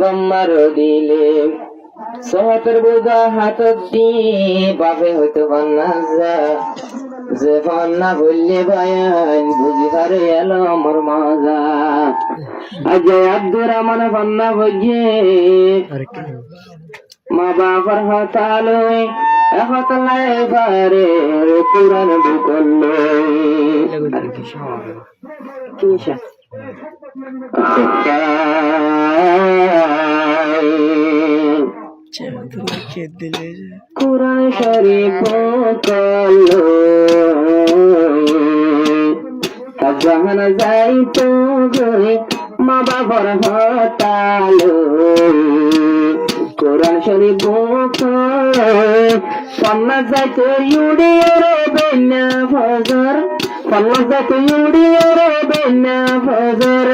বাম্মার দিলে সহতের বোঝা হাতত দিয়ে বাপে হইতে পান্না যা যে পান্না বললে ভাইয়ান বুঝি পারে এলো আমার মাজা আজ আব্দুর রহমান পান্না বুঝে মা বাবার হতালয় হতলায় বারে কোরআন ঢুকলো কিসা কোরআন শরীফ কলো জাহান যাইতো গরে মা বাবার হতালো কোরআন শরীফ সন্না যাইতো ইউডি রে বেনা ফজর সন্না যাইতো ইউডি রে বেনা ফজর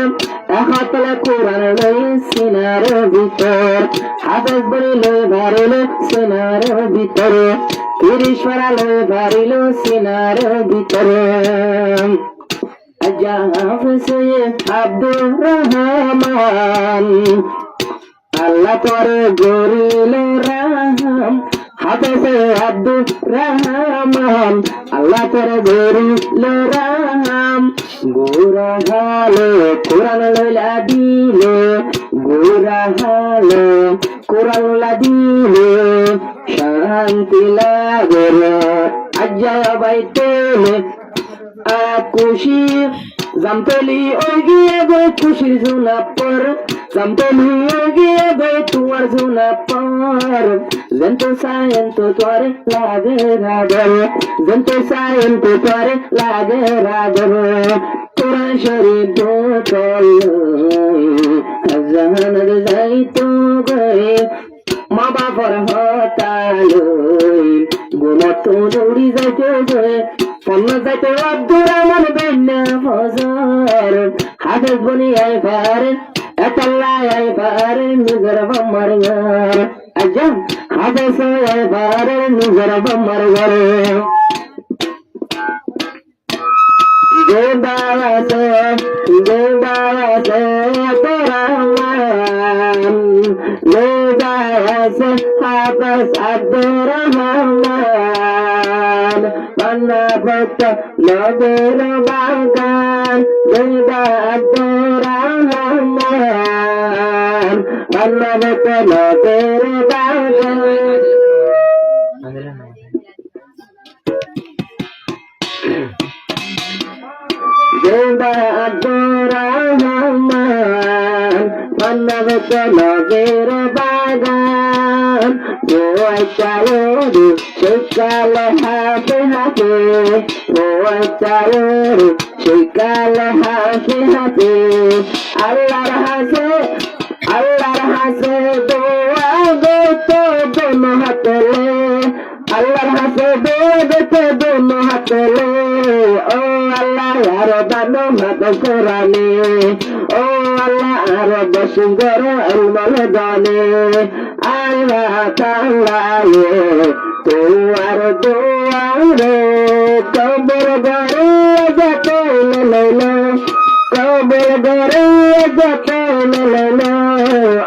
হাতলে কোরআন লই সিনার ভিতর হাফেজ বলি লই ভারিল সিনার ভিতর তিরিশরা লই ভারিল সিনার ভিতর আজা হাফেজ আব্দুর রহমান আল্লাহ করে গরিল রাম হাফেজ আব্দুর রহমান আল্লাহ করে গরিল রাম গোরা হালে কোরআন লইলা দিলে গোরা হালে কোরআন লইলা দিলে শান্তি লাগে আজ্জা বাইতে খুশি জামতলি ওই গিয়ে গো খুশির জুনা পর জামতলি ওই গিয়ে গো তোমার জুনা পর জন্ত সায়ন তো তোর লাগে রাগর জন্ত সায়ন তো তোর লাগে রাগর কোরআন শরীফ দোতল জাহান যাইতো গরে মা বাবার হতালো গোমত দৌড়ি যাইতো গরে সন্না যাইতো আব্দুর রহমান বেনা ফজর হাফেজ বনি আই পারে এতাল্লা আই পারে নিজের বাম্মার ঘর আজ্জা হাফেজ আই পারে নিজের বাম্মার ঘর গোদাওয়াতে রহমান গোদাওয়াতে হাফেজ আব্দুর রহমান পান্না ভক্ত নগর বাগান আব্দুর রহমান পান্না ভক্ত নগর বাগান আব্দুর রহমান পান্না ভক্ত নগর বাগান ওই চালো সকাল হাতে হাতে ওই চালো সকাল হাতে হাতে আল্লাহর হাসে দোয়া গো দোনো হাতলে আল্লাহর হাসে দোয়া গো দোনো হাতলে ও আল্লাহ আর দানো হাত কোরআনে ও আল্লাহ আর বসুঙ্গর আলমাল জানে আল্লাহ তাআলা তোমার দোয়ারে কবর ঘরে যেতে লইলো কবর ঘরে যেতে লইলো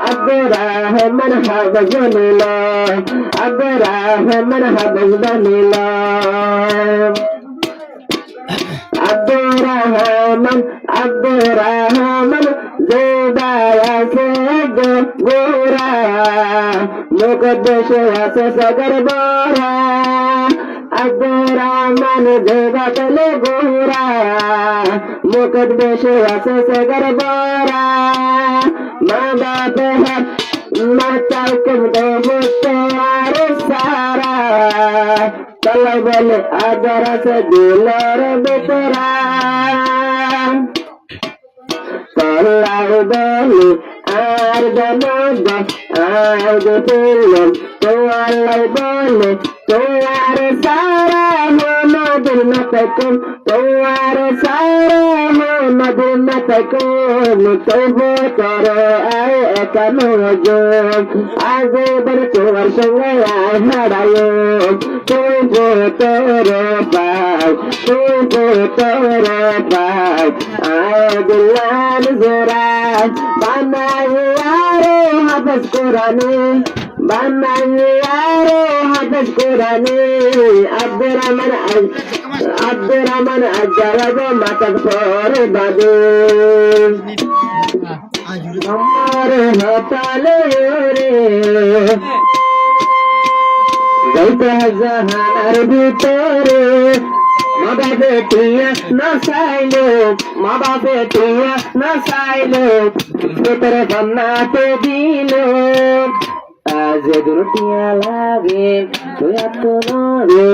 আব্দুর রহমান হাফেজ বনিল আব্দুর রহমান হাফেজ বনিল আব্দুর রহমান জোদায় আছে গোরা মুকদ্দেশে আছে সগর বরা আব্দুর রহমান জোদাতলে গোরা মুকদ্দেশে আছে সগর বরা মা বাপে হাত মাতাও কুমতো মুস্তার সারা চলো বলে আদর আছে দিলর বেতরা আল্লাহ বলে আর জানাজা আর দেখলাম তো আল্লাহ বলে তোমার সারা মদির না থাকুন তোমার সারা মদির না থাকুন তবু করো আয় একানো আজ এবার তোমার সঙ্গে আয় হারায় তুই তোর পাই তুই তোর পাই আয় দিলাম জোড়া বানাইয়া হাফেজ কোরআনে বানাইলে আরো হাফেজ কোরআনে আব্দুর রহমান আজারাব মাতার পরে বাদে আমার হাতালে রে যাইতে জাহানার ভিতরে মা বাপে টিয়া না চাইলো ভেতরে ভান্নাতে দিল আজ দুটিয়া লাগে তুই এত নরে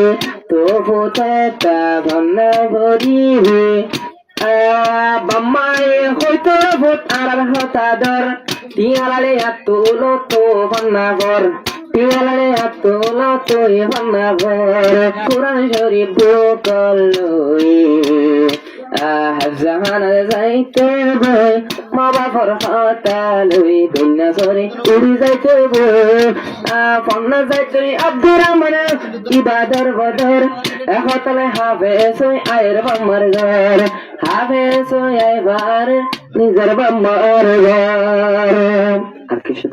তো ফোটা ভান্না ভরিবে বাম্মায়ে হয়তো ভোট আর হতাদর টিয়ালালে এত তো ভান্না ঘর টিয়ালালে এত তো ভান্না ঘর কোরআন শরীফ বকলই জাহান যাইতে বই মা বাবার হাতালই দুনিয়া সরে উড়ি যাইতে বই ফন্না যাইতে আব্দুর রহমান ইবাদর বদর হতালে হাফেজ আয়ের বাম্মার ঘর হাফেজ আইবার নিজের বাম্মার ঘর আর কিছু